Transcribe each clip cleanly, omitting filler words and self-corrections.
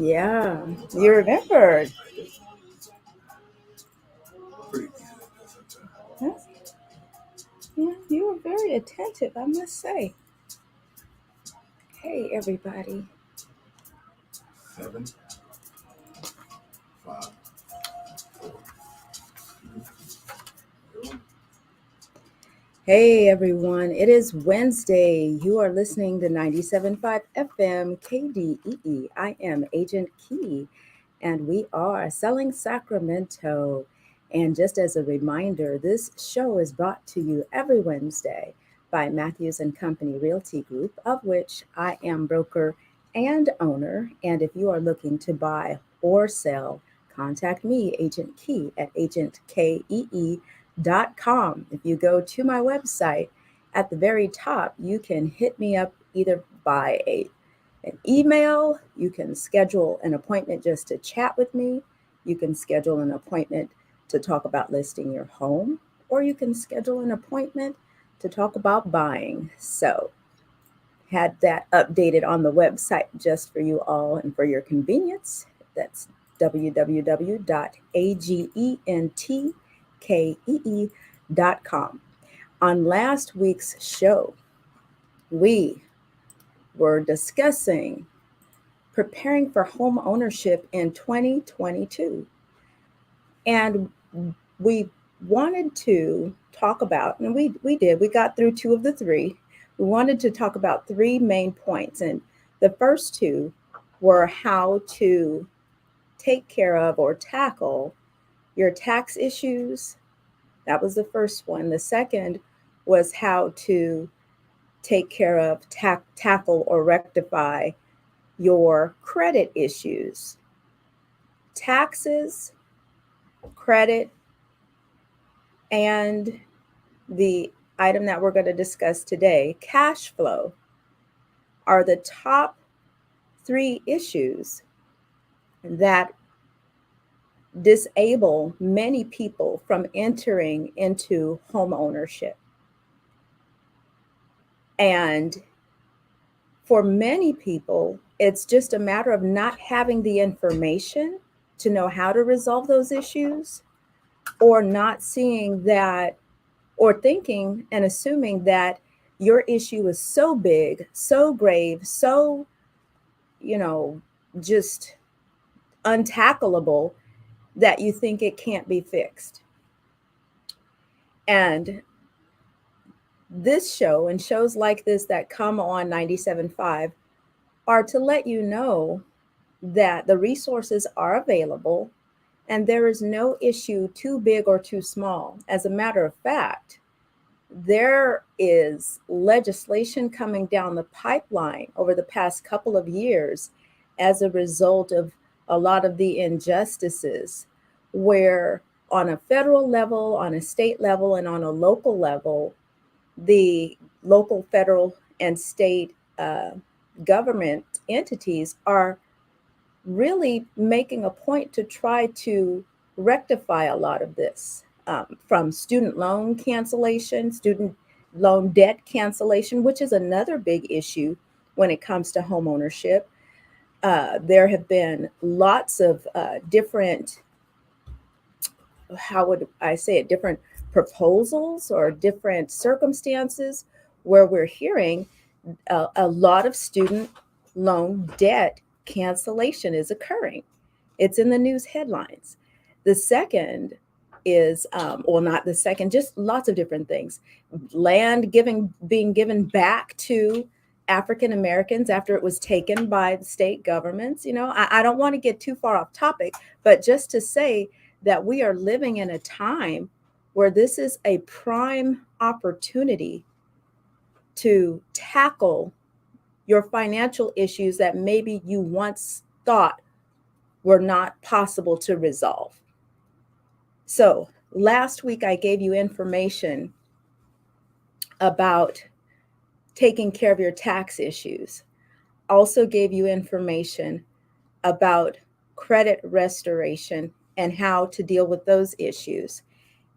Yeah, you remembered. Huh? Yeah, you were very attentive, I must say. Hey, everybody. Seven, five, Hey, everyone. It is Wednesday. You are listening to 97.5 FM KDEE. I am Agent Key, and we are selling Sacramento. And just as a reminder, this show is brought to you every Wednesday by Matthews and Company Realty Group, of which I am broker and owner. And if you are looking to buy or sell, contact me, Agent Key, at agentkee.com. If you go to my website, at the very top, you can hit me up either by an email, you can schedule an appointment just to chat with me, you can schedule an appointment to talk about listing your home, or you can schedule an appointment to talk about buying. So, had that updated on the website just for you all and for your convenience. That's www.agentkee.com. On last week's show, we were discussing preparing for home ownership in 2022. And we wanted to talk about, and we did, we got through two of the three. We wanted to talk about three main points. And the first two were how to take care of or tackle your tax issues. That was the first one. The second was how to take care of, tackle, or rectify your credit issues. Taxes, credit, and the item that we're going to discuss today, cash flow, are the top three issues that disable many people from entering into home ownership. And for many people, it's just a matter of not having the information to know how to resolve those issues, or not seeing that, or thinking and assuming that your issue is so big, so grave, so, just untackleable that you think it can't be fixed. And this show and shows like this that come on 97.5 are to let you know that the resources are available and there is no issue too big or too small. As a matter of fact, there is legislation coming down the pipeline over the past couple of years as a result of a lot of the injustices, where on a federal level, on a state level, and on a local level, the local, federal, and state government entities are really making a point to try to rectify a lot of this, from student loan cancellation, student loan debt cancellation, which is another big issue when it comes to home ownership. There have been lots of different, how would I say it, different proposals or different circumstances where we're hearing a lot of student loan debt cancellation is occurring. It's in the news headlines. The second is, well, not the second, just lots of different things. Land being given back to African Americans after it was taken by the state governments. I don't want to get too far off topic, but just to say that we are living in a time where this is a prime opportunity to tackle your financial issues that maybe you once thought were not possible to resolve. So last week I gave you information about taking care of your tax issues. Also gave you information about credit restoration and how to deal with those issues.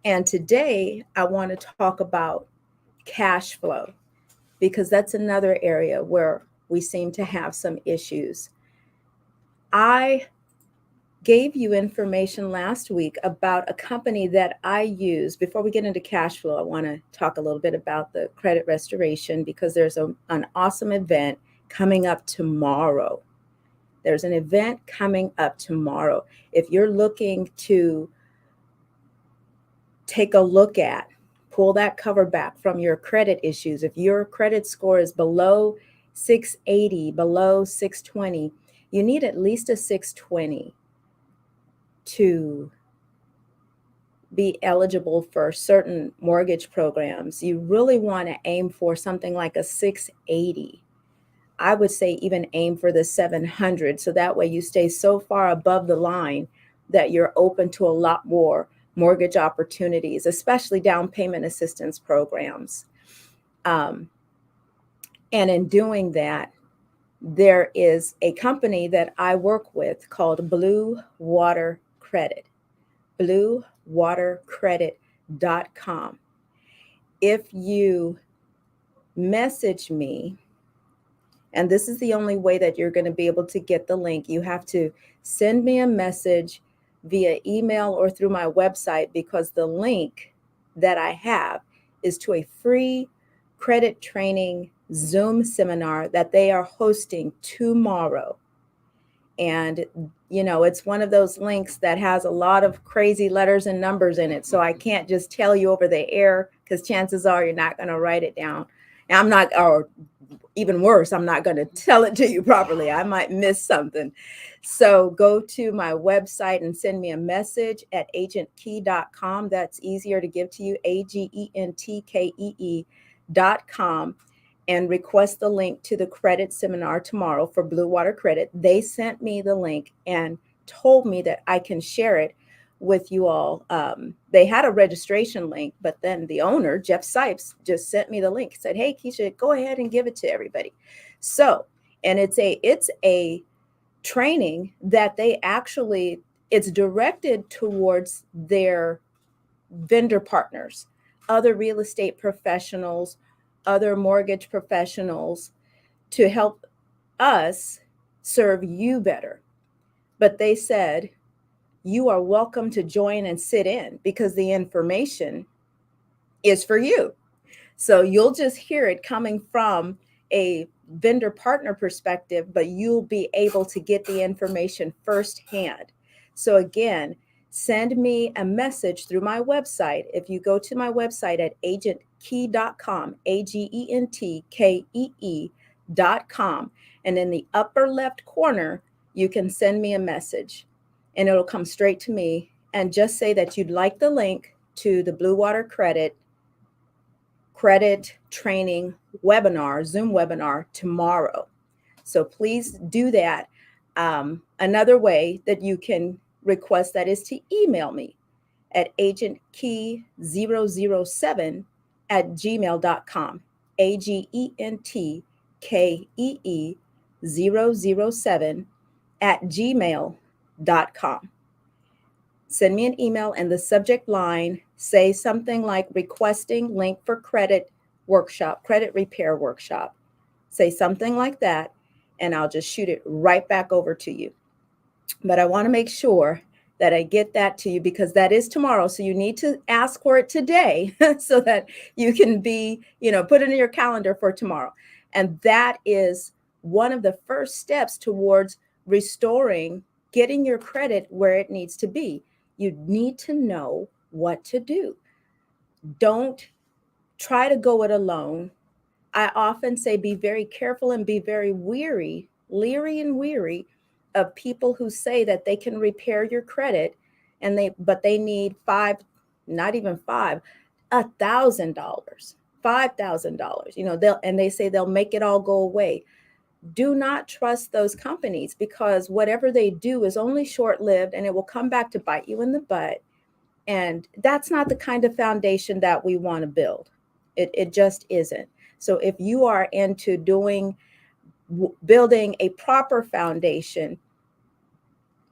And today I want to talk about cash flow, because that's another area where we seem to have some issues. I gave you information last week about a company that I use. Before we get into cash flow, I want to talk a little bit about the credit restoration because there's an awesome event coming up tomorrow. There's an event coming up tomorrow. If you're looking to take a look at, pull that cover back from your credit issues, if your credit score is below 680, below 620, you need at least a 620 to be eligible for certain mortgage programs. You really want to aim for something like a 680. I would say even aim for the 700. So that way you stay so far above the line that you're open to a lot more mortgage opportunities, especially down payment assistance programs. And in doing that, there is a company that I work with called Blue Water Credit. BlueWaterCredit.com. If you message me, and this is the only way that you're going to be able to get the link, you have to send me a message via email or through my website, because the link that I have is to a free credit training Zoom seminar that they are hosting tomorrow. And, it's one of those links that has a lot of crazy letters and numbers in it. So I can't just tell you over the air, because chances are you're not going to write it down. And I'm not, or even worse, I'm not going to tell it to you properly. I might miss something. So go to my website and send me a message at agentkey.com. That's easier to give to you, agentkee.com. And request the link to the credit seminar tomorrow for Blue Water Credit. They sent me the link and told me that I can share it with you all. They had a registration link, but then the owner, Jeff Sipes, just sent me the link. He said, "Hey, Keisha, go ahead and give it to everybody." So, and it's a training that it's directed towards their vendor partners, other real estate professionals, other mortgage professionals, to help us serve you better. But they said, you are welcome to join and sit in, because the information is for you. So you'll just hear it coming from a vendor partner perspective, but you'll be able to get the information firsthand. So again, send me a message through my website. If you go to my website at agentkee.com, agentkee.com, and in the upper left corner, you can send me a message and it'll come straight to me, and just say that you'd like the link to the Blue Water Credit training webinar, Zoom webinar tomorrow. So please do that. Another way that you can request that is to email me at agentkee007@gmail.com, agentkee007@gmail.com. Send me an email, and the subject line, say something like requesting link for credit workshop, credit repair workshop. Say something like that, and I'll just shoot it right back over to you. But I want to make sure that I get that to you, because that is tomorrow. So you need to ask for it today so that you can put it in your calendar for tomorrow. And that is one of the first steps towards restoring, getting your credit where it needs to be. You need to know what to do. Don't try to go it alone. I often say be very careful and be very leery and weary of people who say that they can repair your credit, but they need not even $1,000, $5,000. They say they'll make it all go away. Do not trust those companies, because whatever they do is only short-lived, and it will come back to bite you in the butt. And that's not the kind of foundation that we want to build. It just isn't. So if you are into building a proper foundation,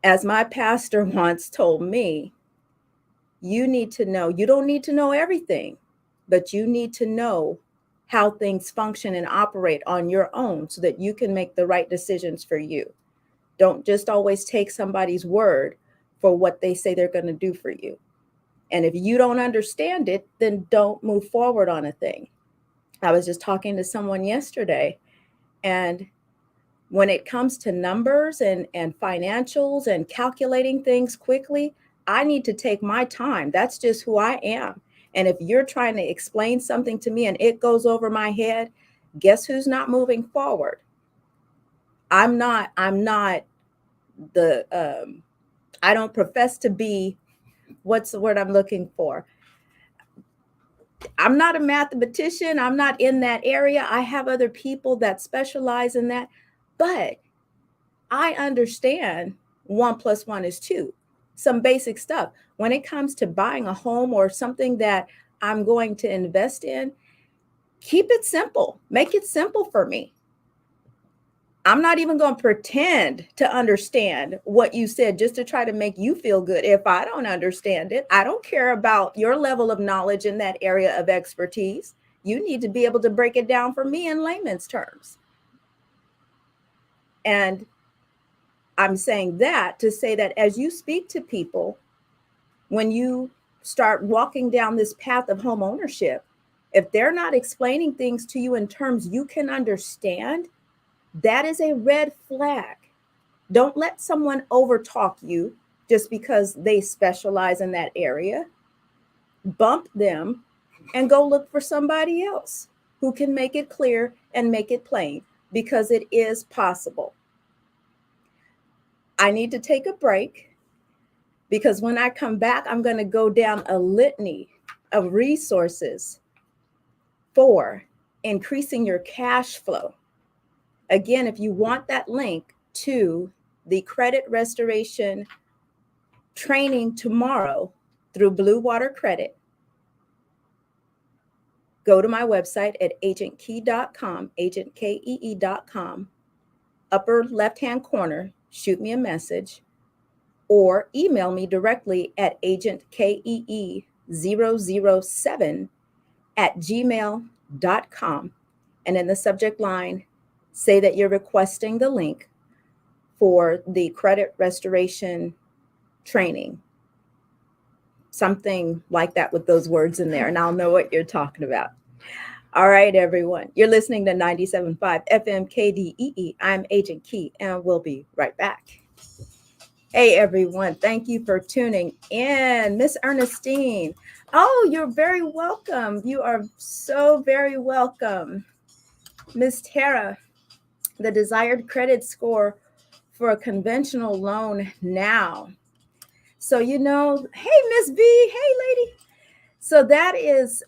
as my pastor once told me, you need to know, you don't need to know everything, but you need to know how things function and operate on your own so that you can make the right decisions for you. Don't just always take somebody's word for what they say they're going to do for you. And if you don't understand it, then don't move forward on a thing. I was just talking to someone yesterday, and when it comes to numbers and financials and calculating things quickly, I need to take my time. That's just who I am. And if you're trying to explain something to me and it goes over my head, guess who's not moving forward? I'm not the I don't profess to be, what's the word I'm looking for? I'm not a mathematician. I'm not in that area. I have other people that specialize in that. But I understand 1 + 1 is 2, some basic stuff. When it comes to buying a home or something that I'm going to invest in, keep it simple. Make it simple for me. I'm not even going to pretend to understand what you said just to try to make you feel good. If I don't understand it, I don't care about your level of knowledge in that area of expertise. You need to be able to break it down for me in layman's terms. And I'm saying that to say that as you speak to people, when you start walking down this path of home ownership, if they're not explaining things to you in terms you can understand, that is a red flag. Don't let someone overtalk you just because they specialize in that area. Bump them and go look for somebody else who can make it clear and make it plain, because it is possible. I need to take a break, because when I come back, I'm going to go down a litany of resources for increasing your cash flow. Again, if you want that link to the credit restoration training tomorrow through Blue Water Credit, go to my website at agentkey.com, agentkee.com, upper left-hand corner, shoot me a message, or email me directly at agentkee007@gmail.com. And in the subject line, say that you're requesting the link for the credit restoration training. Something like that with those words in there, and I'll know what you're talking about. All right, everyone. You're listening to 97.5 FM KDEE. I'm Agent Key, and we'll be right back. Hey, everyone. Thank you for tuning in. Miss Ernestine. Oh, you're very welcome. You are so very welcome. Miss Tara, the desired credit score for a conventional loan now. So, hey, Miss B. Hey, lady. So that is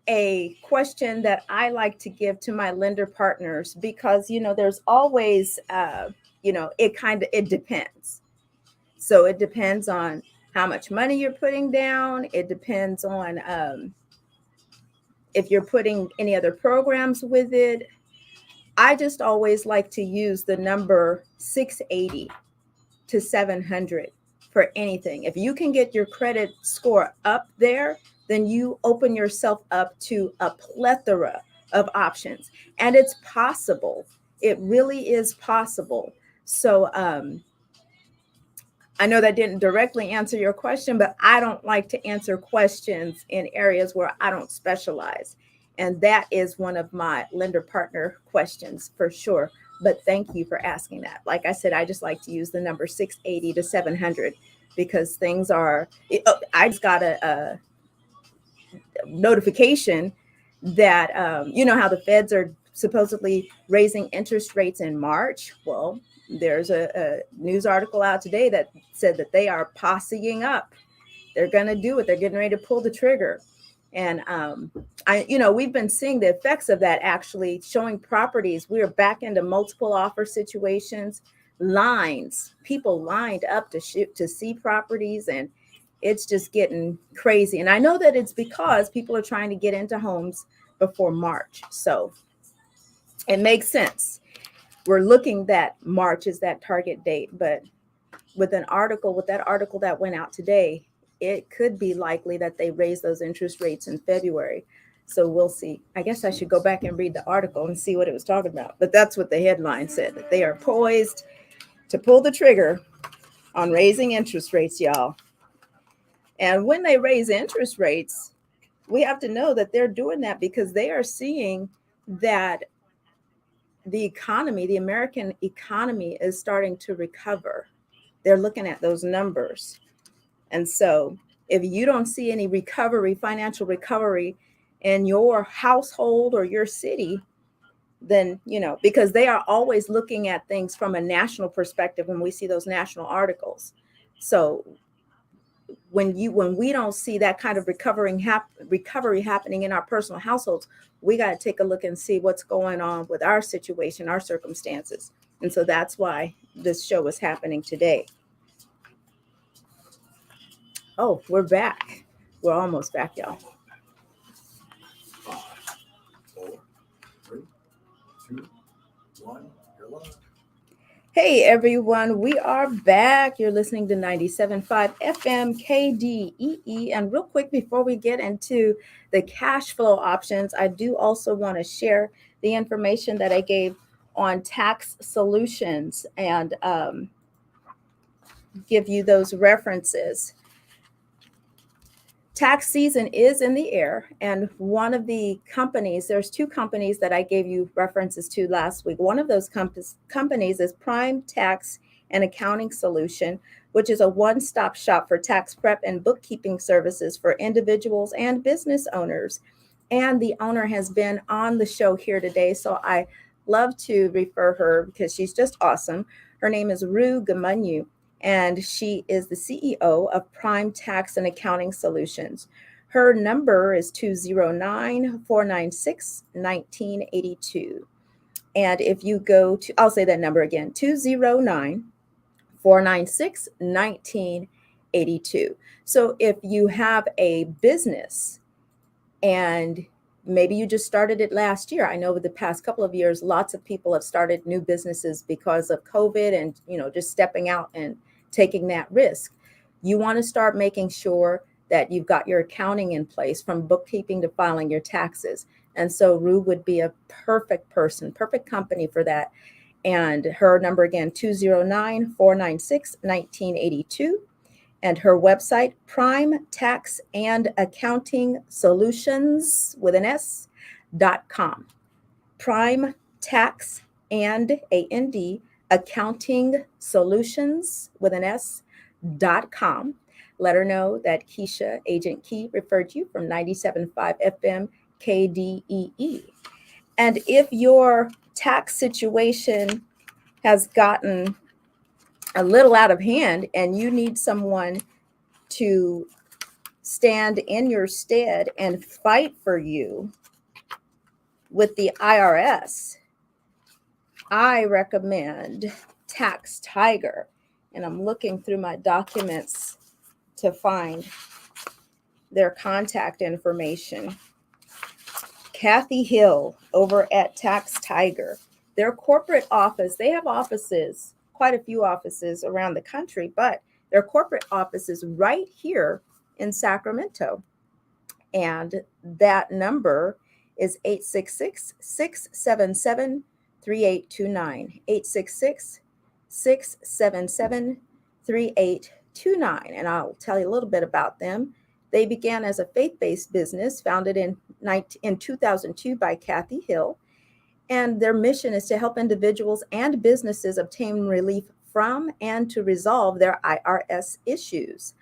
a question that I like to give to my lender partners, because, there's always, it depends. So it depends on how much money you're putting down. It depends on if you're putting any other programs with it. I just always like to use the number 680 to 700 for anything. If you can get your credit score up there, then you open yourself up to a plethora of options. And it's possible. It really is possible. So I know that didn't directly answer your question, but I don't like to answer questions in areas where I don't specialize. And that is one of my lender partner questions for sure. But thank you for asking that. Like I said, I just like to use the number 680 to 700 because things are, I just got a notification that, how the feds are supposedly raising interest rates in March. Well, there's a news article out today that said that they are posseing up. They're going to do it. They're getting ready to pull the trigger. And, we've been seeing the effects of that, actually showing properties. We are back into multiple offer situations, people lined up to see properties, and it's just getting crazy. And I know that it's because people are trying to get into homes before March. So it makes sense. We're looking that March is that target date, but with that article that went out today, it could be likely that they raise those interest rates in February. So we'll see. I guess I should go back and read the article and see what it was talking about. But that's what the headline said, that they are poised to pull the trigger on raising interest rates, y'all. And when they raise interest rates, we have to know that they're doing that because they are seeing that the economy, the American economy, is starting to recover. They're looking at those numbers. And so if you don't see any recovery, financial recovery in your household or your city, then, because they are always looking at things from a national perspective when we see those national articles. So when we don't see that kind of recovery happening in our personal households, we got to take a look and see what's going on with our situation, our circumstances. And so that's why this show is happening today. Oh, we're back. We're almost back, y'all. 5, 4, 3, 2, 1. You're live. Hey everyone, we are back. You're listening to 97.5 FM KDEE. And real quick, before we get into the cash flow options, I do also want to share the information that I gave on tax solutions and give you those references. Tax season is in the air, and one of the companies, there's two companies that I gave you references to last week. One of those companies is Prime Tax and Accounting Solution, which is a one-stop shop for tax prep and bookkeeping services for individuals and business owners. And the owner has been on the show here today, so I love to refer her because she's just awesome. Her name is Rue Gamunyu, and she is the CEO of Prime Tax and Accounting Solutions. Her number is 209-496-1982. And if you go to, I'll say that number again, 209-496-1982. So if you have a business and maybe you just started it last year. I know over the past couple of years, lots of people have started new businesses because of COVID and, just stepping out and taking that risk. You want to start making sure that you've got your accounting in place from bookkeeping to filing your taxes. And so Rue would be a perfect person, perfect company for that. And her number again, 209-496-1982. And her website, Prime Tax and Accounting Solutions with an S.com. Prime Tax and A-N-D Accounting Solutions with an S.com. Let her know that Keisha, Agent Key, referred you from 97.5 FM KDEE. And if your tax situation has gotten a little out of hand and you need someone to stand in your stead and fight for you with the IRS, I recommend Tax Tiger. And I'm looking through my documents to find their contact information. Kathy Hill over at Tax Tiger. Their corporate office, they have offices, quite a few offices around the country, but their corporate office is right here in Sacramento. And that number is 866-677-3829. 866-677-3829. And I'll tell you a little bit about them. They began as a faith-based business founded in 2002 by Kathy Hill. And their mission is to help individuals and businesses obtain relief from and to resolve their IRS issues.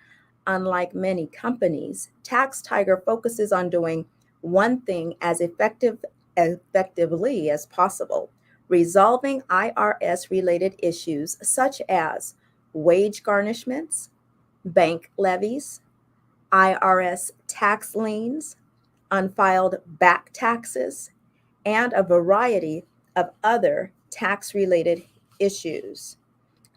Unlike many companies, Tax Tiger focuses on doing one thing as effectively as possible, resolving IRS-related issues such as wage garnishments, bank levies, IRS tax liens, unfiled back taxes, and a variety of other tax-related issues.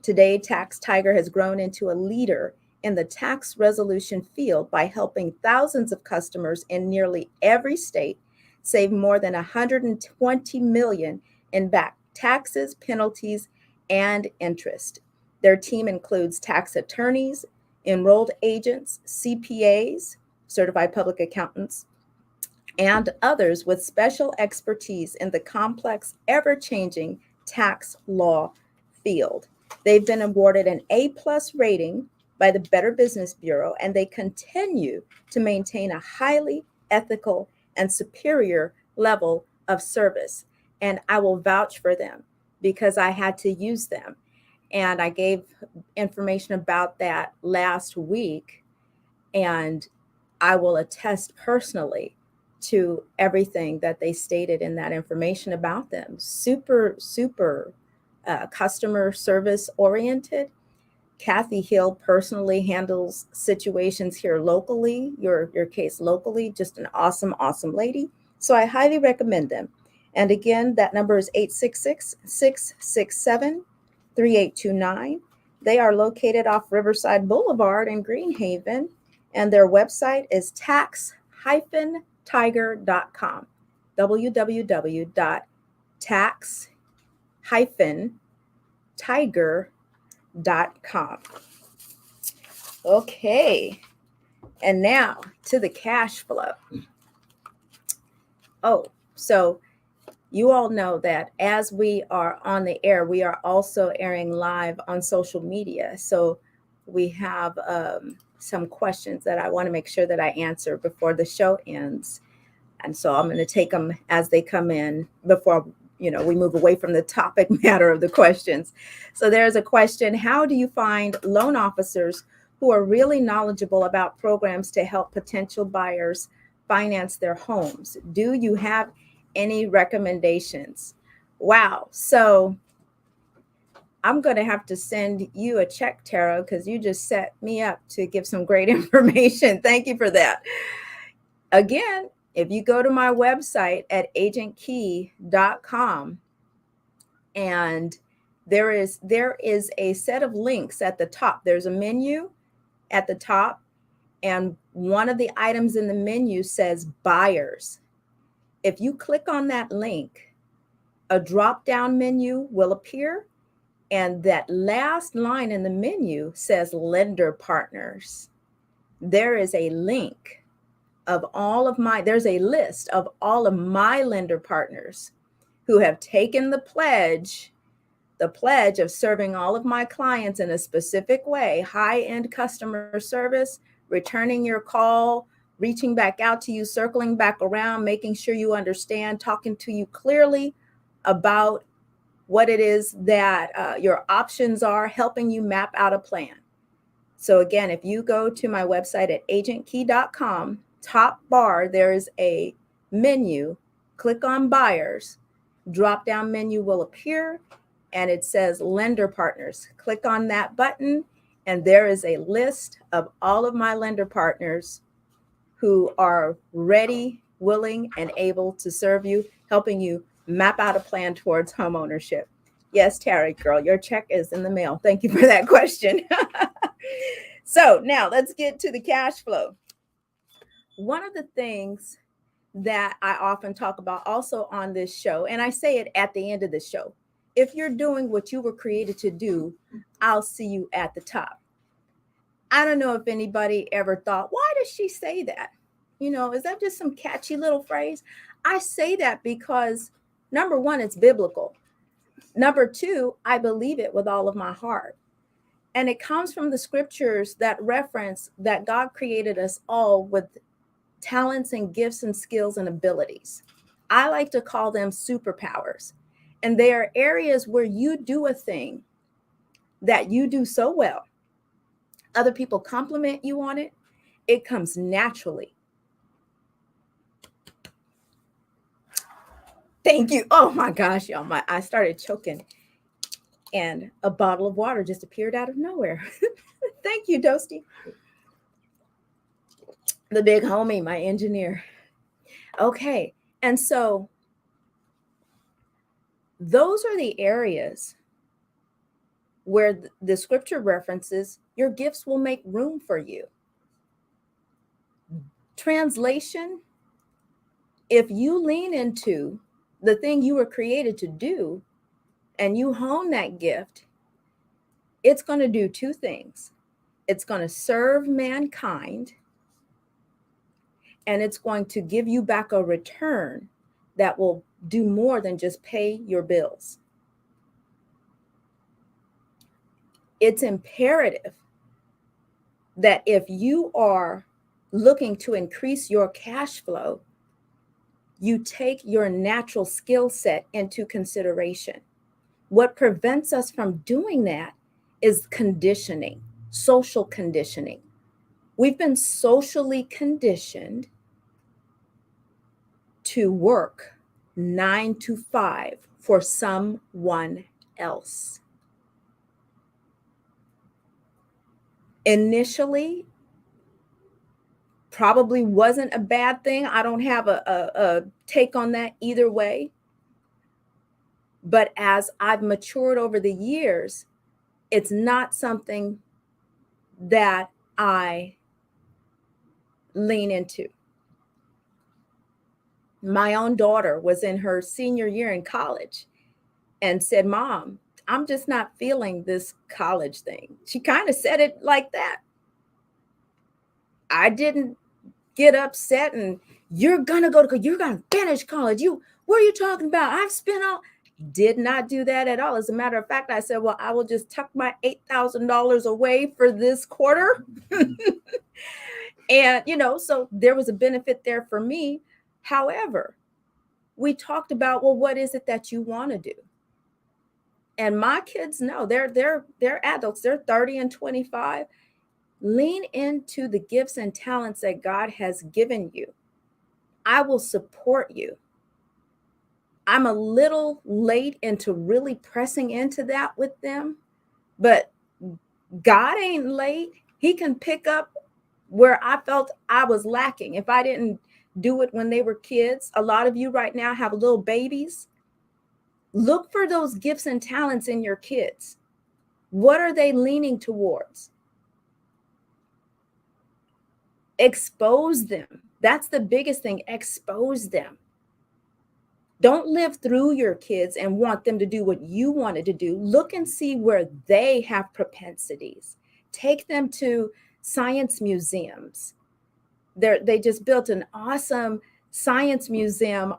Today, Tax Tiger has grown into a leader in the tax resolution field by helping thousands of customers in nearly every state save more than $120 million in back taxes, penalties, and interest. Their team includes tax attorneys, enrolled agents, CPAs, certified public accountants, and others with special expertise in the complex, ever-changing tax law field. They've been awarded an A-plus rating by the Better Business Bureau, and they continue to maintain a highly ethical and superior level of service. And I will vouch for them because I had to use them. And I gave information about that last week, and I will attest personally to everything that they stated in that information about them. Super, super customer service oriented. Kathy Hill personally handles situations here locally, your case locally. Just an awesome, awesome lady. So I highly recommend them. And again, that number is 866-667-3829. They are located off Riverside Boulevard in Greenhaven, and their website is tax-tiger.com. www.tax-tiger.com. Okay, and now to the cash flow. Oh, so you all know that as we are on the air, we are also airing live on social media. So we have some questions that I want to make sure that I answer before the show ends. And so I'm going to take them as they come in before we move away from the topic matter of the questions. So there's a question: how do you find loan officers who are really knowledgeable about programs to help potential buyers finance their homes? Do you have any recommendations? Wow. So I'm going to have to send you a check, Tara, because you just set me up to give some great information. Thank you for that. Again, if you go to my website at agentkey.com, and there is a set of links at the top. There's a menu at the top, and one of the items in the menu says buyers. If you click on that link, a drop-down menu will appear, and that last line in the menu says lender partners. There is a link there's a list of all of my lender partners who have taken the pledge of serving all of my clients in a specific way: high-end customer service, returning your call, reaching back out to you, circling back around, making sure you understand, talking to you clearly about what it is that your options are, helping you map out a plan. So again, if you go to my website at agentkey.com, top bar, there is a menu. Click on buyers. Drop down menu will appear, and it says lender partners. Click on that button, and there is a list of all of my lender partners who are ready, willing, and able to serve you, helping you map out a plan towards home ownership. Yes, Terry, girl, your check is in the mail. Thank you for that question. So now let's get to the cash flow. One of the things that I often talk about also on this show, and I say it at the end of the show: if you're doing what you were created to do, I'll see you at the top. I don't know if anybody ever thought, why does she say that? Is that just some catchy little phrase? I say that because, number one, it's biblical. Number two, I believe it with all of my heart. And it comes from the scriptures that reference that God created us all with talents and gifts and skills and abilities. I like to call them superpowers. And they are areas where you do a thing that you do so well. Other people compliment you on it. It comes naturally. Thank you. Oh my gosh, y'all. I started choking, and a bottle of water just appeared out of nowhere. Thank you, Dosty. The big homie, my engineer. Okay. And so those are the areas where the scripture references your gifts will make room for you. Translation: if you lean into the thing you were created to do and you hone that gift, it's going to do two things. It's going to serve mankind, and it's going to give you back a return that will do more than just pay your bills. It's imperative that if you are looking to increase your cash flow, you take your natural skill set into consideration. What prevents us from doing that is conditioning, social conditioning. We've been socially conditioned to work 9 to 5 for someone else. Initially, probably wasn't a bad thing. I don't have a take on that either way. But as I've matured over the years, it's not something that I lean into. My own daughter was in her senior year in college and said, "Mom, I'm just not feeling this college thing." She kind of said it like that. I didn't get upset and you're gonna finish college. What are you talking about? I've spent all. Did not do that at all. As a matter of fact, I said, well, I will just tuck my $8,000 away for this quarter. And, so there was a benefit there for me. However, we talked about, well, what is it that you want to do? And my kids know they're adults. They're 30 and 25. Lean into the gifts and talents that God has given you. I will support you. I'm a little late into really pressing into that with them, but God ain't late. He can pick up where I felt I was lacking. If I didn't do it when they were kids, a lot of you right now have little babies. Look for those gifts and talents in your kids. What are they leaning towards? Expose them. That's the biggest thing. Expose them. Don't live through your kids and want them to do what you wanted to do. Look and see where they have propensities. Take them to science museums. They just built an awesome science museum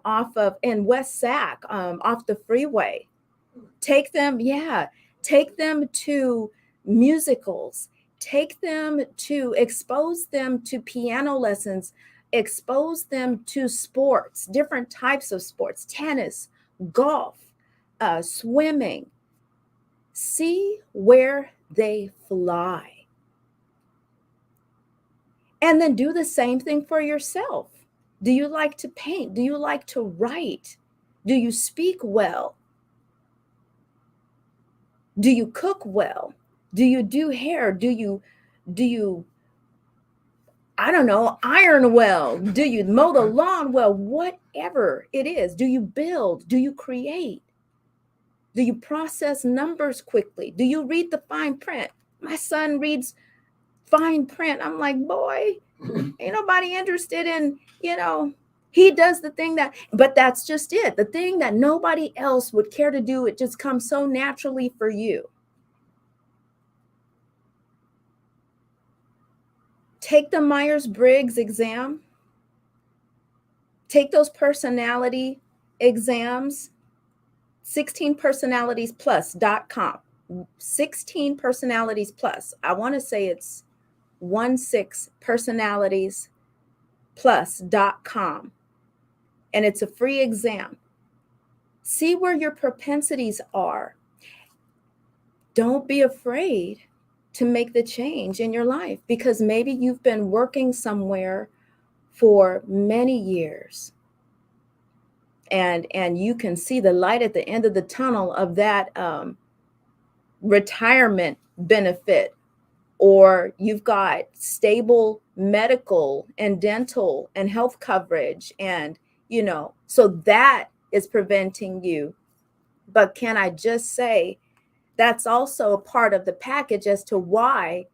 in West Sac, off the freeway. Take them to musicals. Take them to expose them to piano lessons. Expose them to sports, different types of sports, tennis, golf, swimming. See where they fly. And then do the same thing for yourself. Do you like to paint? Do you like to write? Do you speak well? Do you cook well? Do you do hair? Do you I don't know, iron well? Do you mow the lawn well? Whatever it is. Do you build? Do you create? Do you process numbers quickly? Do you read the fine print? My son reads fine print. I'm like, boy, ain't nobody interested in, he does the thing but that's just it. The thing that nobody else would care to do, it just comes so naturally for you. Take the Myers-Briggs exam. Take those personality exams. 16personalitiesplus.com. 16personalitiesplus. I want to say it's 16personalitiesplus.com. And it's a free exam. See where your propensities are. Don't be afraid to make the change in your life, because maybe you've been working somewhere for many years and you can see the light at the end of the tunnel of that retirement benefit, or you've got stable medical and dental and health coverage, and so that is preventing you. But can I just say, that's also a part of the package as to why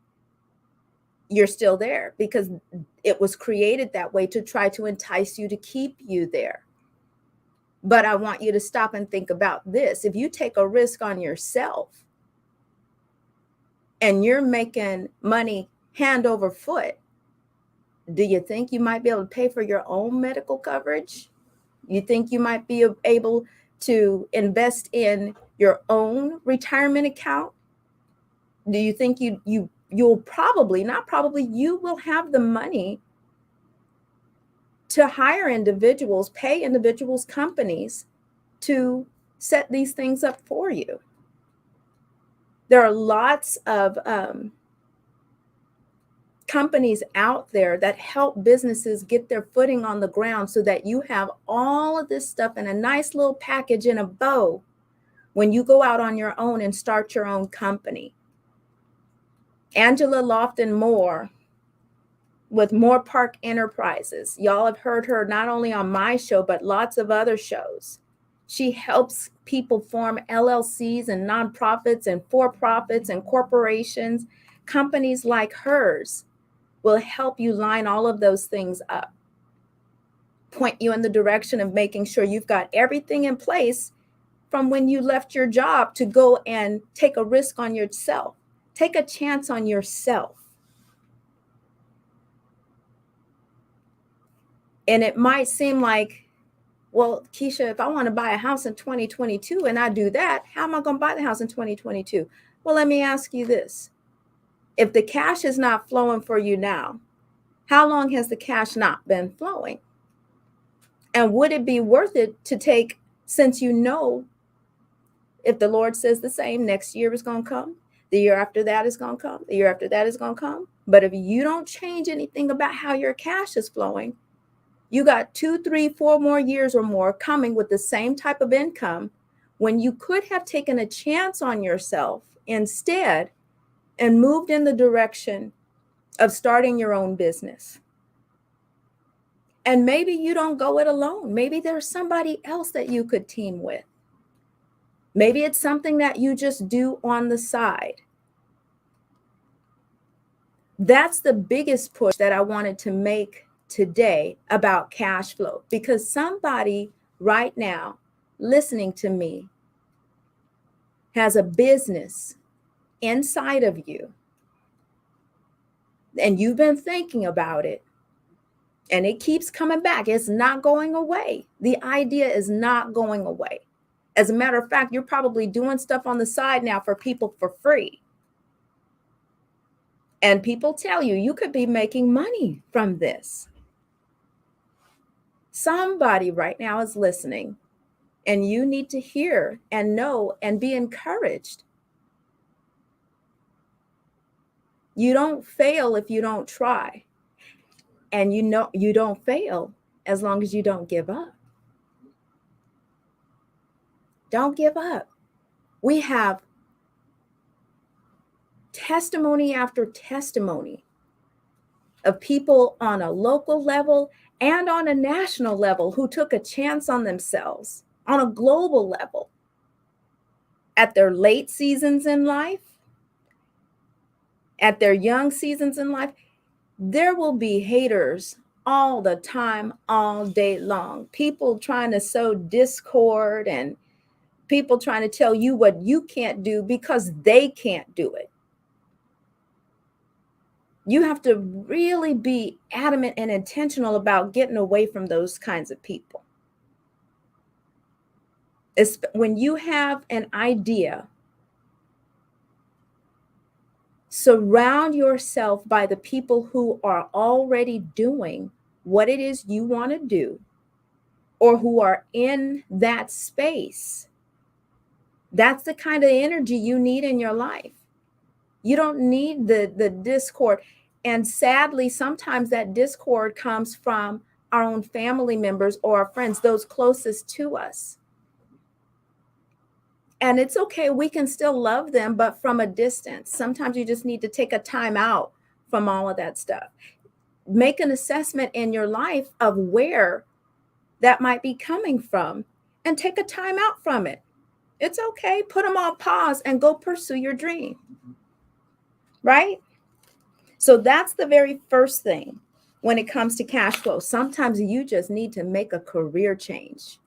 you're still there, because it was created that way to try to entice you to keep you there. But I want you to stop and think about this. If you take a risk on yourself and you're making money hand over foot, Do you think you might be able to pay for your own medical coverage? You think you might be able to invest in your own retirement account? Do you think you'll probably, not probably, you will have the money to hire individuals, pay individuals, companies to set these things up for you? There are lots of companies out there that help businesses get their footing on the ground so that you have all of this stuff in a nice little package in a bow when you go out on your own and start your own company. Angela Lofton Moore with Moore Park Enterprises. Y'all have heard her not only on my show, but lots of other shows. She helps people form LLCs and nonprofits and for-profits and corporations. Companies like hers will help you line all of those things up, point you in the direction of making sure you've got everything in place from when you left your job to go and take a risk on yourself, take a chance on yourself. And it might seem like, well, Keisha, if I want to buy a house in 2022 and I do that, how am I going to buy the house in 2022? Well, let me ask you this. If the cash is not flowing for you now, how long has the cash not been flowing? And would it be worth it to take, since you know, if the Lord says the same, next year is going to come, the year after that is going to come, the year after that is going to come. But if you don't change anything about how your cash is flowing, you got 2, 3, 4 more years or more coming with the same type of income when you could have taken a chance on yourself instead and moved in the direction of starting your own business. And maybe you don't go it alone. Maybe there's somebody else that you could team with. Maybe it's something that you just do on the side. That's the biggest push that I wanted to make today about cash flow, because somebody right now listening to me has a business inside of you and you've been thinking about it and it keeps coming back. It's not going away. The idea is not going away. As a matter of fact, you're probably doing stuff on the side now for people for free. And people tell you, you could be making money from this. Somebody right now is listening, and you need to hear and know and be encouraged. You don't fail if you don't try. And you know you don't fail as long as you don't give up. Don't give up. We have testimony after testimony of people on a local level and on a national level who took a chance on themselves on a global level at their late seasons in life, at their young seasons in life. There will be haters all the time, all day long. People trying to sow discord and people trying to tell you what you can't do because they can't do it. You have to really be adamant and intentional about getting away from those kinds of people. It's when you have an idea, surround yourself by the people who are already doing what it is you want to do or who are in that space. That's the kind of energy you need in your life. You don't need the discord. And sadly, sometimes that discord comes from our own family members or our friends, those closest to us. And it's okay, we can still love them, but from a distance. Sometimes you just need to take a time out from all of that stuff. Make an assessment in your life of where that might be coming from and take a time out from it. It's okay. Put them on pause and go pursue your dream. Right? So that's the very first thing when it comes to cash flow. Sometimes you just need to make a career change.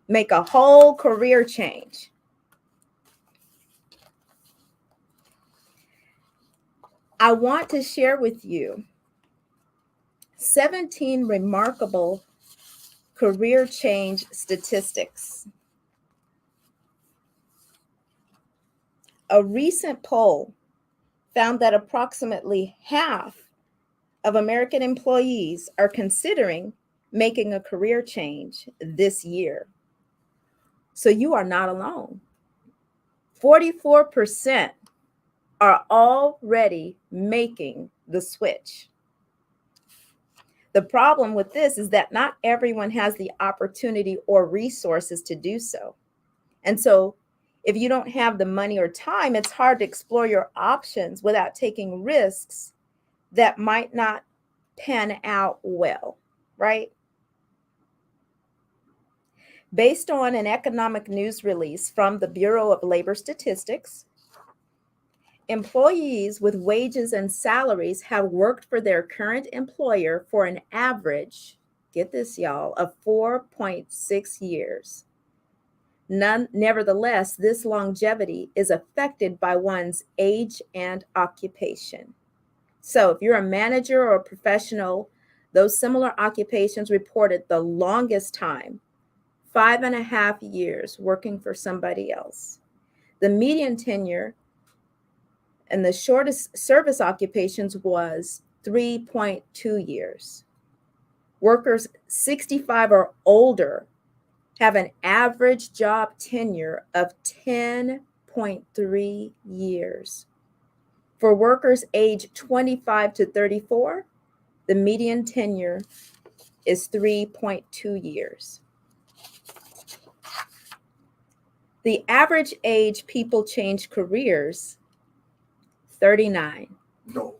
Make a whole career change. I want to share with you 17 remarkable career change statistics. A recent poll found that approximately half of American employees are considering making a career change this year. So you are not alone. 44% are already making the switch. The problem with this is that not everyone has the opportunity or resources to do so. And so if you don't have the money or time, it's hard to explore your options without taking risks that might not pan out well, right? Based on an economic news release from the Bureau of Labor Statistics, employees with wages and salaries have worked for their current employer for an average, get this, y'all, of 4.6 years. Nevertheless, this longevity is affected by one's age and occupation. So if you're a manager or a professional, those similar occupations reported the longest time, 5.5 years working for somebody else. The median tenure and the shortest service occupations was 3.2 years. Workers 65 or older have an average job tenure of 10.3 years. For workers age 25 to 34, the median tenure is 3.2 years. The average age people change careers, 39. No.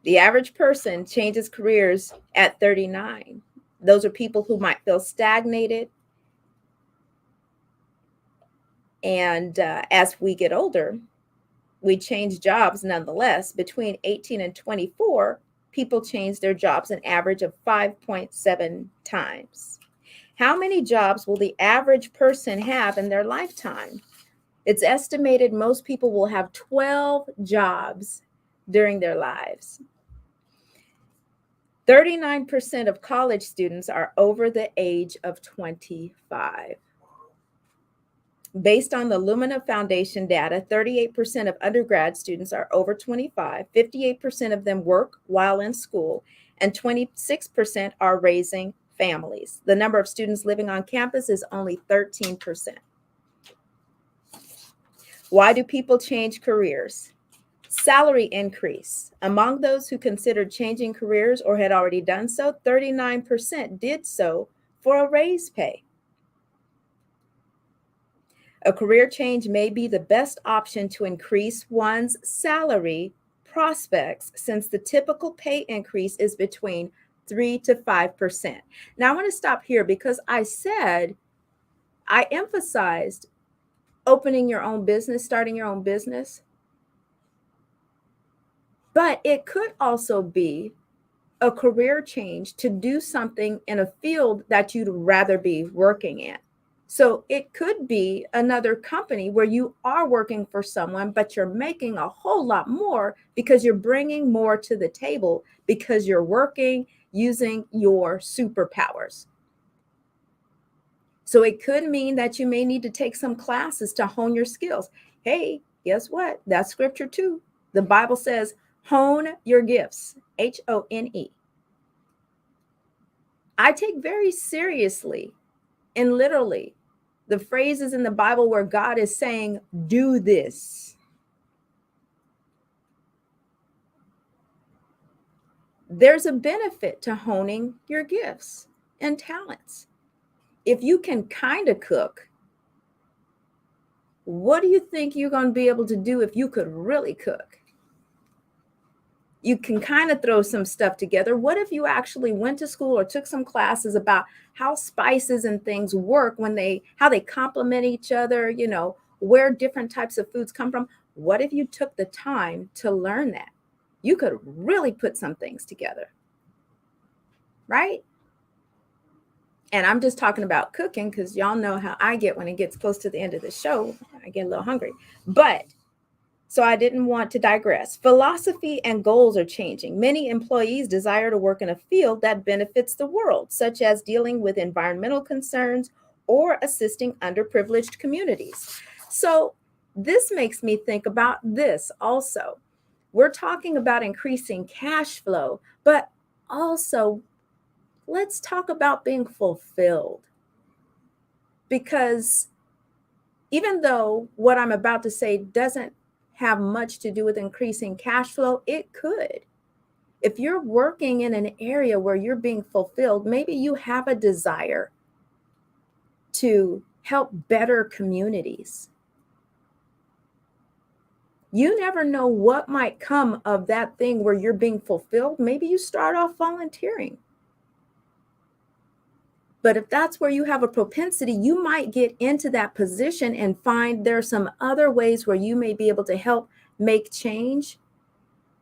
The average person changes careers at 39. Those are people who might feel stagnated. And as we get older, we change jobs nonetheless. Between 18 and 24, people change their jobs an average of 5.7 times. How many jobs will the average person have in their lifetime? It's estimated most people will have 12 jobs during their lives. 39% of college students are over the age of 25. Based on the Lumina Foundation data, 38% of undergrad students are over 25, 58% of them work while in school, and 26% are raising families. The number of students living on campus is only 13%. Why do people change careers? Salary increase. Among those who considered changing careers or had already done so, 39% did so for a raise pay. A career change may be the best option to increase one's salary prospects since the typical pay increase is between 3 to 5%. Now, I want to stop here because I emphasized opening your own business, starting your own business. But it could also be a career change to do something in a field that you'd rather be working in. So it could be another company where you are working for someone, but you're making a whole lot more because you're bringing more to the table because you're working using your superpowers. So it could mean that you may need to take some classes to hone your skills. Hey, guess what? That's scripture too. The Bible says, hone your gifts, Hone. I take very seriously and literally the phrases in the Bible where God is saying, do this. There's a benefit to honing your gifts and talents. If you can kind of cook, what do you think you're going to be able to do if you could really cook? You can kind of throw some stuff together. What if you actually went to school or took some classes about how spices and things work how they complement each other, where different types of foods come from? What if you took the time to learn that? You could really put some things together, right? And I'm just talking about cooking because y'all know how I get when it gets close to the end of the show. I get a little hungry. But So I didn't want to digress. Philosophy and goals are changing. Many employees desire to work in a field that benefits the world, such as dealing with environmental concerns or assisting underprivileged communities. So this makes me think about this also. We're talking about increasing cash flow, but also let's talk about being fulfilled. Because even though what I'm about to say doesn't have much to do with increasing cash flow, it could. If you're working in an area where you're being fulfilled, maybe you have a desire to help better communities. You never know what might come of that thing where you're being fulfilled. Maybe you start off volunteering. But if that's where you have a propensity, you might get into that position and find there are some other ways where you may be able to help make change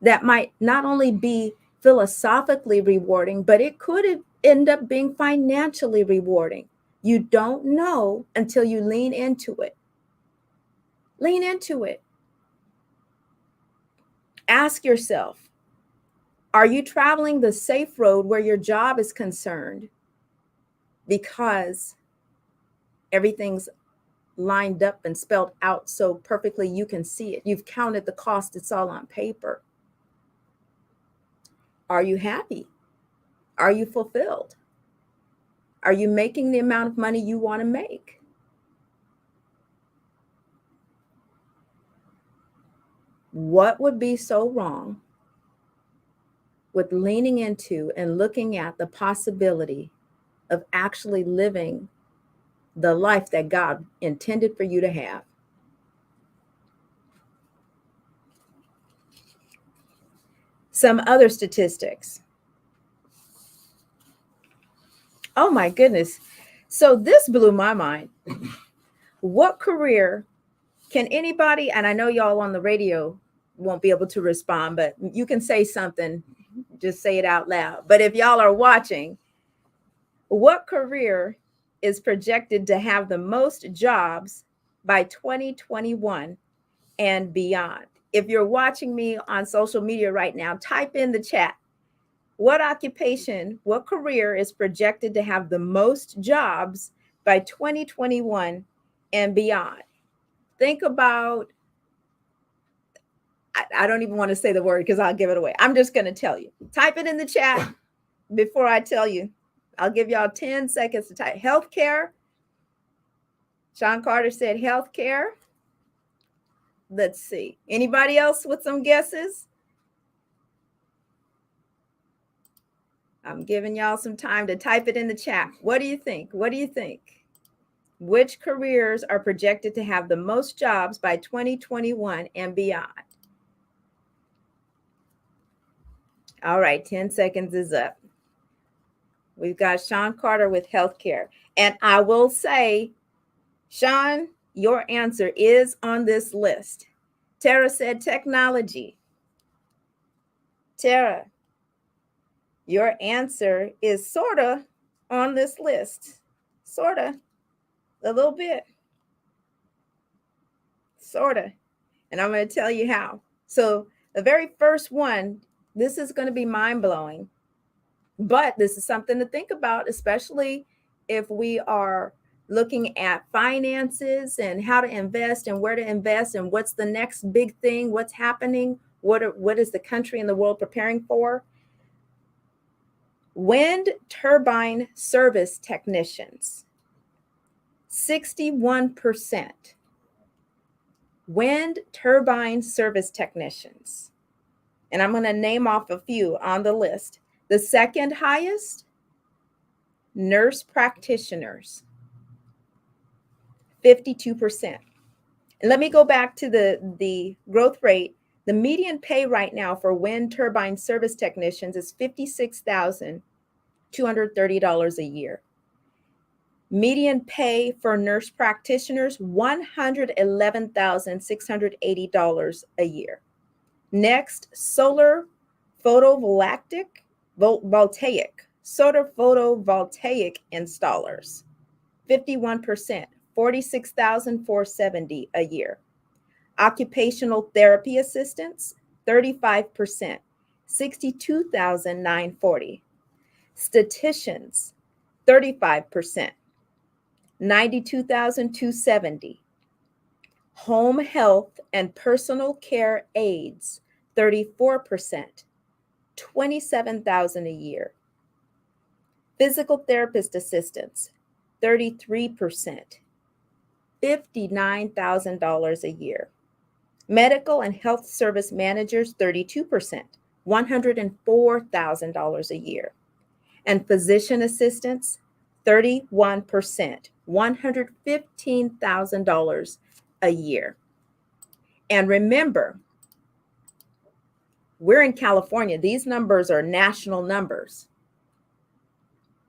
that might not only be philosophically rewarding, but it could end up being financially rewarding. You don't know until you lean into it. Lean into it. Ask yourself, are you traveling the safe road where your job is concerned because everything's lined up and spelled out so perfectly you can see it? You've counted the cost, it's all on paper. Are you happy? Are you fulfilled? Are you making the amount of money you want to make? What would be so wrong with leaning into and looking at the possibility of actually living the life that God intended for you to have? Some other statistics. Oh my goodness. So this blew my mind. What career can anybody, and I know y'all on the radio won't be able to respond, but you can say something, just say it out loud. But if y'all are watching, what career is projected to have the most jobs by 2021 and beyond? If you're watching me on social media right now, type in the chat. What occupation, what career is projected to have the most jobs by 2021 and beyond? Think about, I don't even want to say the word because I'll give it away. I'm just going to tell you. Type it in the chat before I tell you. I'll give y'all 10 seconds to type. Healthcare. Sean Carter said healthcare. Let's see. Anybody else with some guesses? I'm giving y'all some time to type it in the chat. What do you think? What do you think? Which careers are projected to have the most jobs by 2021 and beyond? All right, 10 seconds is up. We've got Sean Carter with healthcare. And I will say, Sean, your answer is on this list. Tara said technology. Tara, your answer is sort of on this list. Sort of, a little bit. Sort of. And I'm going to tell you how. So the very first one, this is going to be mind-blowing. But this is something to think about, especially if we are looking at finances and how to invest and where to invest and what's the next big thing, what's happening, what is the country and the world preparing for. Wind turbine service technicians, 61%. Wind turbine service technicians. And I'm going to name off a few on the list. The second highest, nurse practitioners, 52%. And let me go back to the growth rate. The median pay right now for wind turbine service technicians is $56,230 a year. Median pay for nurse practitioners, $111,680 a year. Next, solar photovoltaic installers, 51%, $46,470 a year. Occupational therapy assistants, 35%, 62,940. Statisticians, 35%, 92,270. Home health and personal care aides, 34%, 27,000 a year. Physical therapist assistants, 33%, $59,000 a year. Medical and health service managers, 32%, $104,000 a year. And physician assistants, 31%, $115,000 a year. And remember, we're in California. These numbers are national numbers.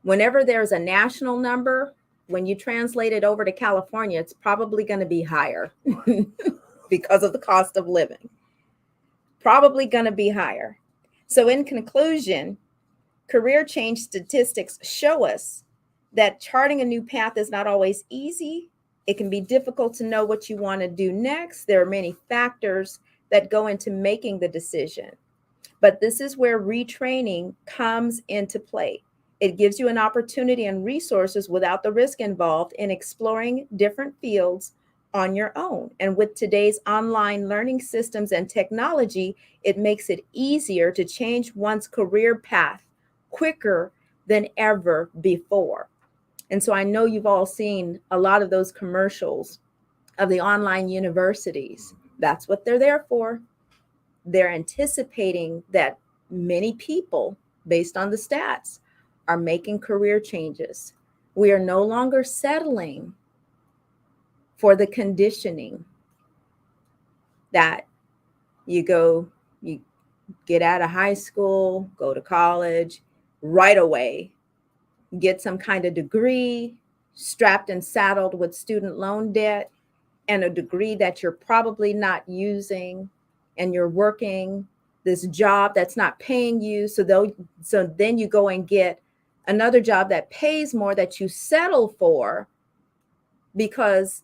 Whenever there's a national number, when you translate it over to California, it's probably going to be higher because of the cost of living. Probably going to be higher. So in conclusion, career change statistics show us that charting a new path is not always easy. It can be difficult to know what you want to do next. There are many factors that go into making the decision. But this is where retraining comes into play. It gives you an opportunity and resources without the risk involved in exploring different fields on your own. And with today's online learning systems and technology, it makes it easier to change one's career path quicker than ever before. And so I know you've all seen a lot of those commercials of the online universities. That's what they're there for. They're anticipating that many people, based on the stats, are making career changes. We are no longer settling for the conditioning that you get out of high school, go to college, right away, get some kind of degree, strapped and saddled with student loan debt, and a degree that you're probably not using, and you're working this job that's not paying you. So then you go and get another job that pays more that you settle for because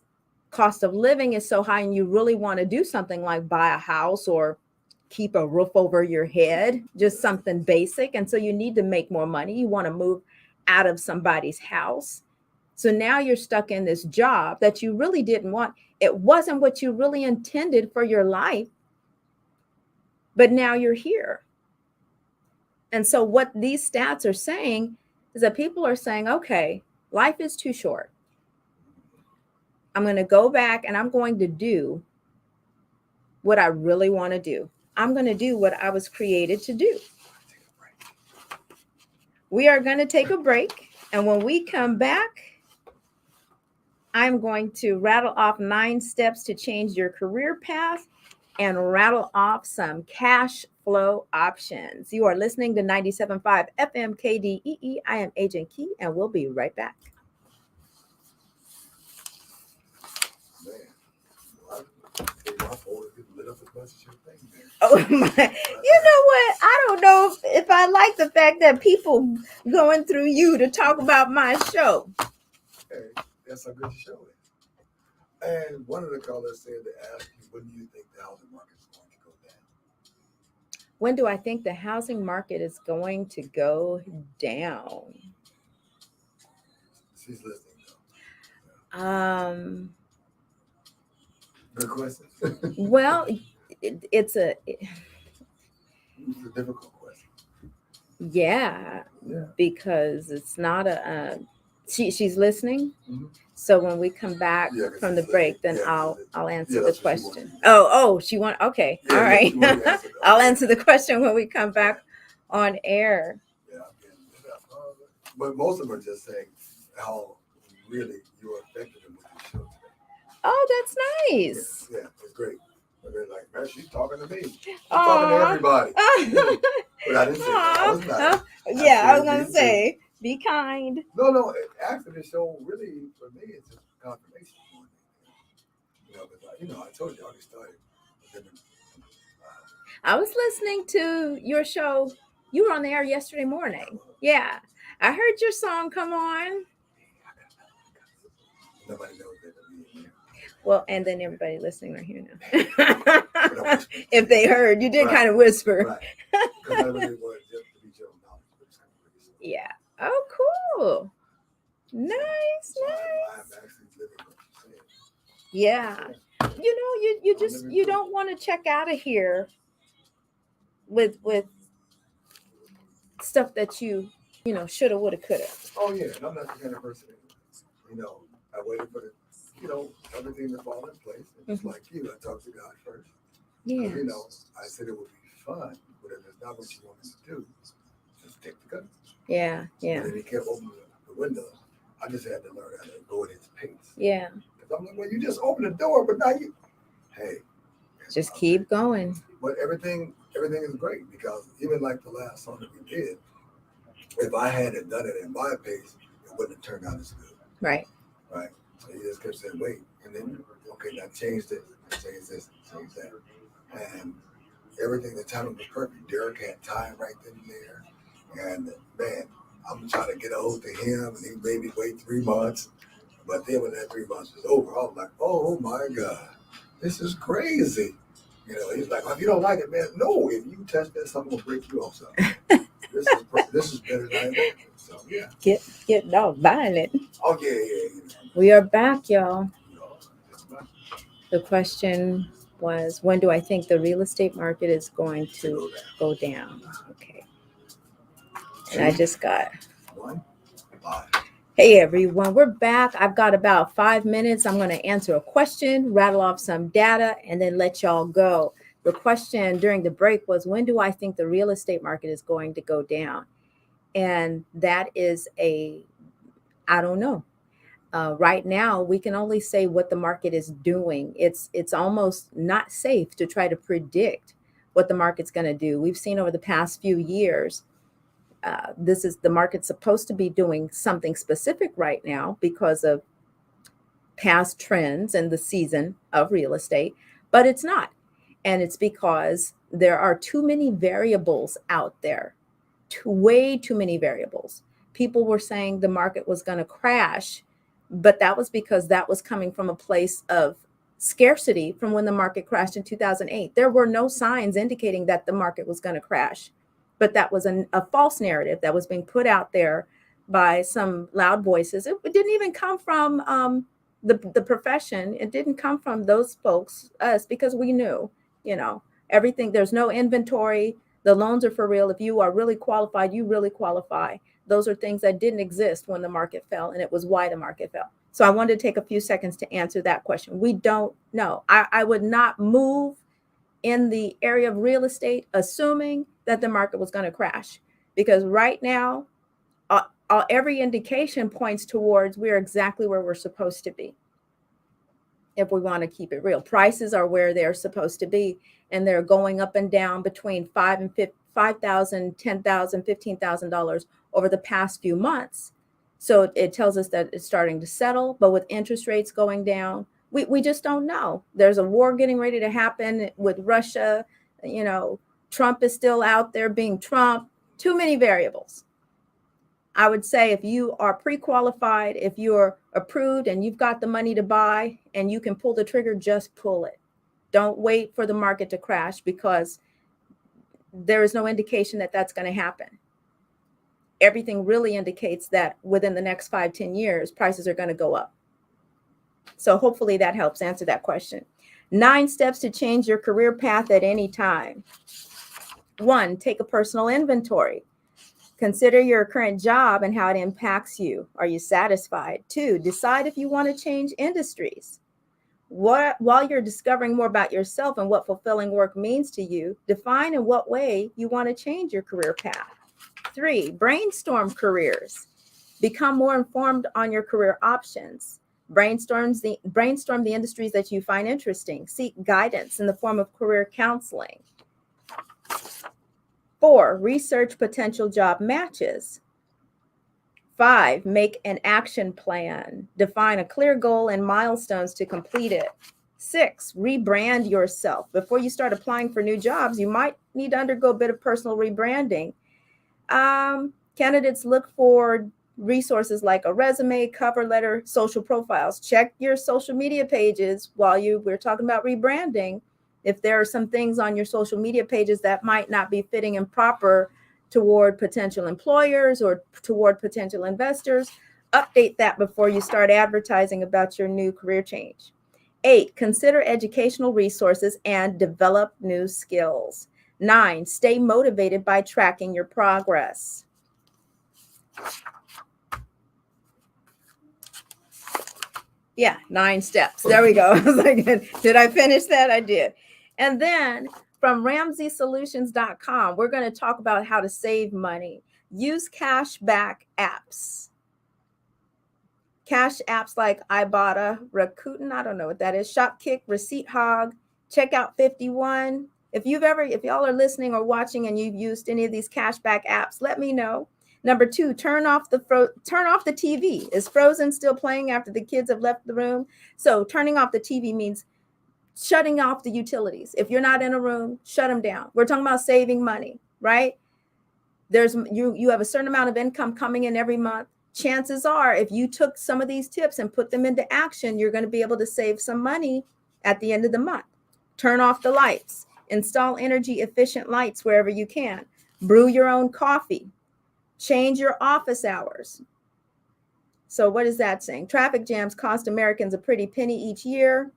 cost of living is so high and you really want to do something like buy a house or keep a roof over your head, just something basic. And so you need to make more money. You want to move out of somebody's house. So now you're stuck in this job that you really didn't want. It wasn't what you really intended for your life, but now you're here. And so what these stats are saying is that people are saying, okay, life is too short. I'm going to go back and I'm going to do what I really want to do. I'm going to do what I was created to do. We are going to take a break. And when we come back, I'm going to rattle off 9 steps to change your career path and rattle off some cash flow options. You are listening to 97.5 FM KDEE. I am Agent Key, and we'll be right back. Oh my! You know what? I don't know if I like the fact that people going through you to talk about my show. Hey, that's a good show. And one of the callers said to ask you, when do you think the housing market is going to go down? When do I think the housing market is going to go down? She's listening though. Good question. Well, it's a difficult question. Yeah, because it's not a. She's listening. Mm-hmm. So when we come back from the break, then I'll answer the question. She want. Okay, all right. I'll answer the question when we come back on air. Yeah, but most of them are just saying how really you are affected with this show today. Oh, that's nice. Yeah, it's great. But they're like, man, she's talking to me. She's talking to everybody. But I didn't say that. I was nice. I was going to say, be kind. No. After the show, really, for me, it's just confirmation. I told you I already started. I was listening to your show. You were on the air yesterday morning. Yeah. I heard your song come on. Nobody knows that. Well, and then everybody listening right here now. But I whispered. If they heard, you did Right. kind of whisper. Right. Because I really wanted just to be general knowledge, but it's kind of really simple. Yeah. Oh, cool. Nice, So nice. I'm actually living what you said. Yeah. You know, you just you don't want to check out of here with stuff that you know shoulda, woulda, coulda. Oh yeah, and I'm not the kind of person. I waited for everything to fall in place. And just like you, I talked to God first. Yeah. I said it would be fun, but if it's not what you want me to do, just take the gun. Yeah. Yeah. And then he kept opening the window. I just had to learn how to go at its pace. Yeah. Because I'm like, well, you just opened the door, but now hey. Just keep going. But everything is great because even like the last song that we did, if I hadn't done it in my pace, it wouldn't have turned out as good. Right. Right. So he just kept saying, wait. And then, okay, now change this, change this, change that. And everything, the timing was perfect. Derek had time right then and there. And man, I'm trying to get a hold to him, and he made me wait 3 months. But then when that 3 months was over, I was like, oh my God, this is crazy. He's like, well, if you don't like it, man, no, if you touch that, something will break you off something. This is better than I imagined. So yeah. Get dog violent. Oh yeah. We are back, y'all. The question was, when do I think the real estate market is going to go down? Okay. And I just got. Hey everyone, we're back. I've got about 5 minutes. I'm going to answer a question, rattle off some data, and then let y'all go. The question during the break was, when do I think the real estate market is going to go down? And that is I don't know. Right now, we can only say what the market is doing. It's almost not safe to try to predict what the market's going to do. We've seen over the past few years, the market's supposed to be doing something specific right now because of past trends and the season of real estate, but it's not. And it's because there are too many variables out there, way too many variables. People were saying the market was going to crash, but that was because that was coming from a place of scarcity from when the market crashed in 2008. There were no signs indicating that the market was going to crash, but that was a false narrative that was being put out there by some loud voices. It didn't even come from the profession. It didn't come from those folks, us, because we knew, everything. There's no inventory. The loans are for real. If you are really qualified, you really qualify. Those are things that didn't exist when the market fell, and it was why the market fell. So I wanted to take a few seconds to answer that question. We don't know. I would not move in the area of real estate assuming that the market was going to crash, because right now, every indication points towards we're exactly where we're supposed to be. If we want to keep it real, prices are where they're supposed to be, and they're going up and down between $5,000, $10,000, $15,000 over the past few months. So it tells us that it's starting to settle, but with interest rates going down, we just don't know. There's a war getting ready to happen with Russia. Trump is still out there being Trump. Too many variables. I would say if you are pre-qualified, if you're approved and you've got the money to buy and you can pull the trigger, just pull it. Don't wait for the market to crash, because there is no indication that that's going to happen. Everything really indicates that within the next 5-10 years, prices are going to go up. So hopefully that helps answer that question. 9 steps to change your career path at any time. 1, take a personal inventory. Consider your current job and how it impacts you. Are you satisfied? 2, decide if you want to change industries. While you're discovering more about yourself and what fulfilling work means to you, define in what way you want to change your career path. 3, brainstorm careers. Become more informed on your career options. Brainstorm the industries that you find interesting. Seek guidance in the form of career counseling. 4, research potential job matches. 5, make an action plan. Define a clear goal and milestones to complete it. 6, rebrand yourself. Before you start applying for new jobs, you might need to undergo a bit of personal rebranding. Candidates look for resources like a resume, cover letter, social profiles. Check your social media pages while we're talking about rebranding. If there are some things on your social media pages that might not be fitting and proper toward potential employers or toward potential investors, update that before you start advertising about your new career change. 8, consider educational resources and develop new skills. 9, stay motivated by tracking your progress. Yeah, 9 steps. There we go. I was like, did I finish that? I did. And then from RamseySolutions.com, we're going to talk about how to save money. Use cashback apps. Cash apps like Ibotta, Rakuten, I don't know what that is, Shopkick, Receipt Hog, Checkout 51. If y'all are listening or watching and you've used any of these cashback apps, let me know. Number 2, turn off the TV. Is Frozen still playing after the kids have left the room? So turning off the TV means shutting off the utilities. If you're not in a room, shut them down. We're talking about saving money, right? You have a certain amount of income coming in every month. Chances are, if you took some of these tips and put them into action, you're going to be able to save some money at the end of the month. Turn off the lights. Install energy efficient lights wherever you can. Brew your own coffee. Change your office hours. So what is that saying? Traffic jams cost Americans a pretty penny each year,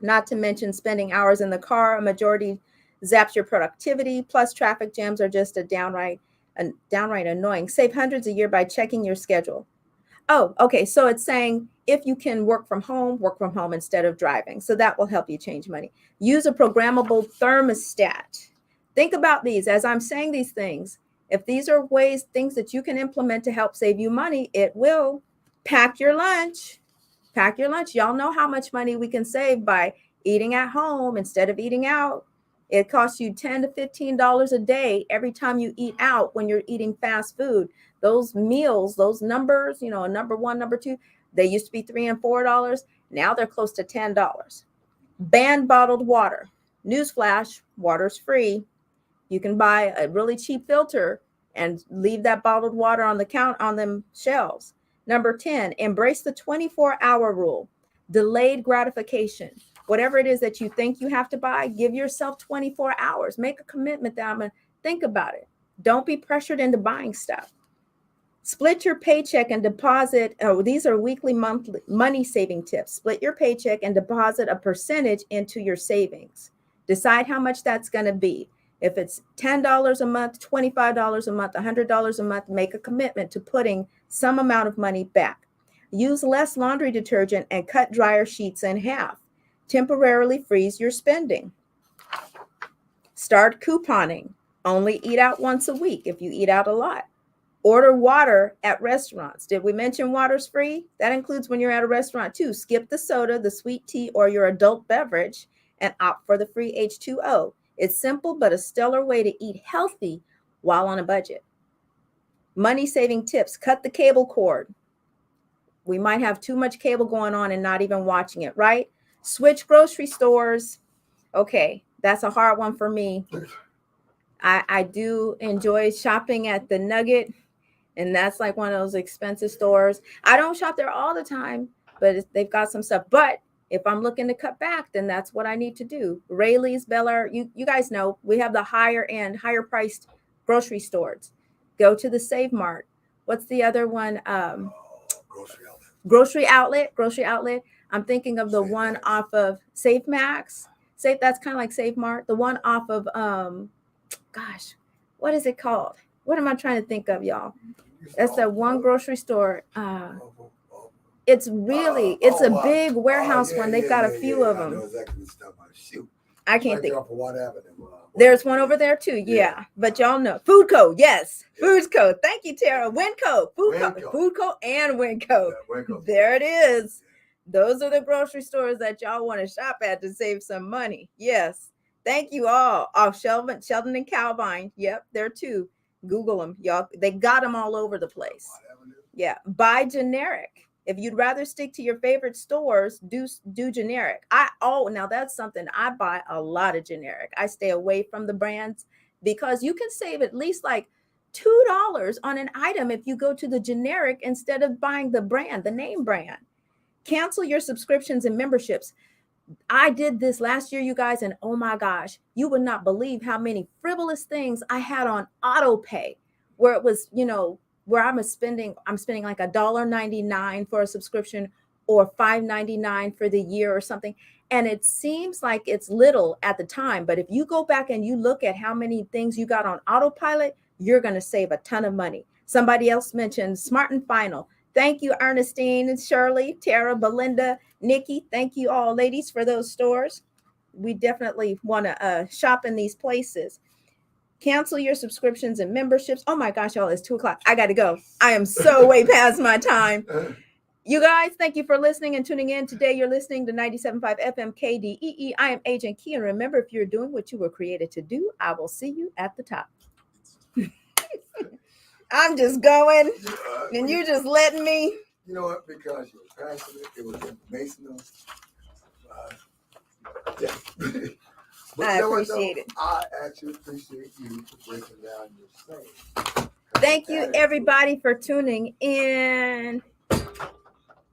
not to mention spending hours in the car. A majority zaps your productivity. Plus, traffic jams are just downright annoying. Save hundreds a year by checking your schedule. Oh, okay. So it's saying if you can work from home instead of driving. So that will help you change money. Use a programmable thermostat. Think about these as I'm saying these things. If these are things that you can implement to help save you money, it will. Pack your lunch. Pack your lunch. Y'all know how much money we can save by eating at home instead of eating out. It costs you $10 to $15 a day every time you eat out when you're eating fast food. Those meals, those numbers, number 1, number 2, they used to be $3 and $4. Now they're close to $10. Ban bottled water. Newsflash, water's free. You can buy a really cheap filter and leave that bottled water on them shelves. Number 10, embrace the 24-hour rule. Delayed gratification. Whatever it is that you think you have to buy, give yourself 24 hours. Make a commitment that I'm going to think about it. Don't be pressured into buying stuff. Split your paycheck and deposit. Oh, these are weekly, monthly money saving tips. Split your paycheck and deposit a percentage into your savings. Decide how much that's going to be. If it's $10 a month, $25 a month, $100 a month, make a commitment to putting some amount of money back. Use less laundry detergent and cut dryer sheets in half. Temporarily freeze your spending. Start couponing. Only eat out once a week if you eat out a lot. Order water at restaurants. Did we mention water's free? That includes when you're at a restaurant too. Skip the soda, the sweet tea, or your adult beverage and opt for the free H2O. It's simple, but a stellar way to eat healthy while on a budget. Money saving tips. Cut the cable cord. We might have too much cable going on and not even watching it, right? Switch grocery stores. Okay, that's a hard one for me. I do enjoy shopping at the Nugget, and that's like one of those expensive stores. I don't shop there all the time, but they've got some stuff. But if I'm looking to cut back, then that's what I need to do. Rayleigh's, Bel Air, you guys know we have the higher end, higher priced grocery stores. Go to the Save Mart. What's the other one? Grocery outlet. I'm thinking of the one off of Save Max. That's kind of like Save Mart. The one off of what is it called? What am I trying to think of, y'all? That's that one grocery store. It's a big warehouse one. They've got a few of them. I can't think. There's one over there too. Yeah. But y'all know. Food Co. Yes. Food Co. Thank you, Tara. Winco. Food Co. and Winco. There it is. Those are the grocery stores that y'all want to shop at to save some money. Yes. Thank you all. Off Sheldon and Calvine. Yep, there too. Google them, y'all. They got them all over the place. Yeah. Buy generic. If you'd rather stick to your favorite stores, do generic. Now that's something I buy a lot of generic. I stay away from the brands because you can save at least like $2 on an item if you go to the generic instead of buying the brand, the name brand. Cancel your subscriptions and memberships. I did this last year, you guys, and oh my gosh, you would not believe how many frivolous things I had on auto pay, where it was, where I'm spending like $1.99 for a subscription or $5.99 for the year or something. And it seems like it's little at the time, but if you go back and you look at how many things you got on autopilot, you're going to save a ton of money. Somebody else mentioned Smart and Final. Thank you, Ernestine, Shirley, Tara, Belinda, Nikki. Thank you all, ladies, for those stores. We definitely want to shop in these places. Cancel your subscriptions and memberships. Oh my gosh, y'all, it's 2:00. I got to go. I am so way past my time. You guys, thank you for listening and tuning in. Today, you're listening to 97.5 FM KDEE. I am Agent Key. And remember, if you're doing what you were created to do, I will see you at the top. I'm just going, and you just letting me. You know what? Because you're passionate, it was informational. Yeah. But I appreciate it. I actually appreciate you for breaking down your saying. Thank you, everybody, for tuning in.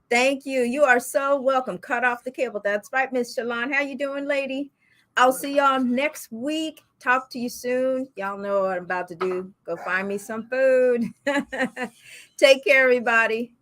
Thank you. You are so welcome. Cut off the cable. That's right, Miss Shalon. How you doing, lady? I'll see y'all next week. Talk to you soon. Y'all know what I'm about to do. Go find me some food. Take care, everybody.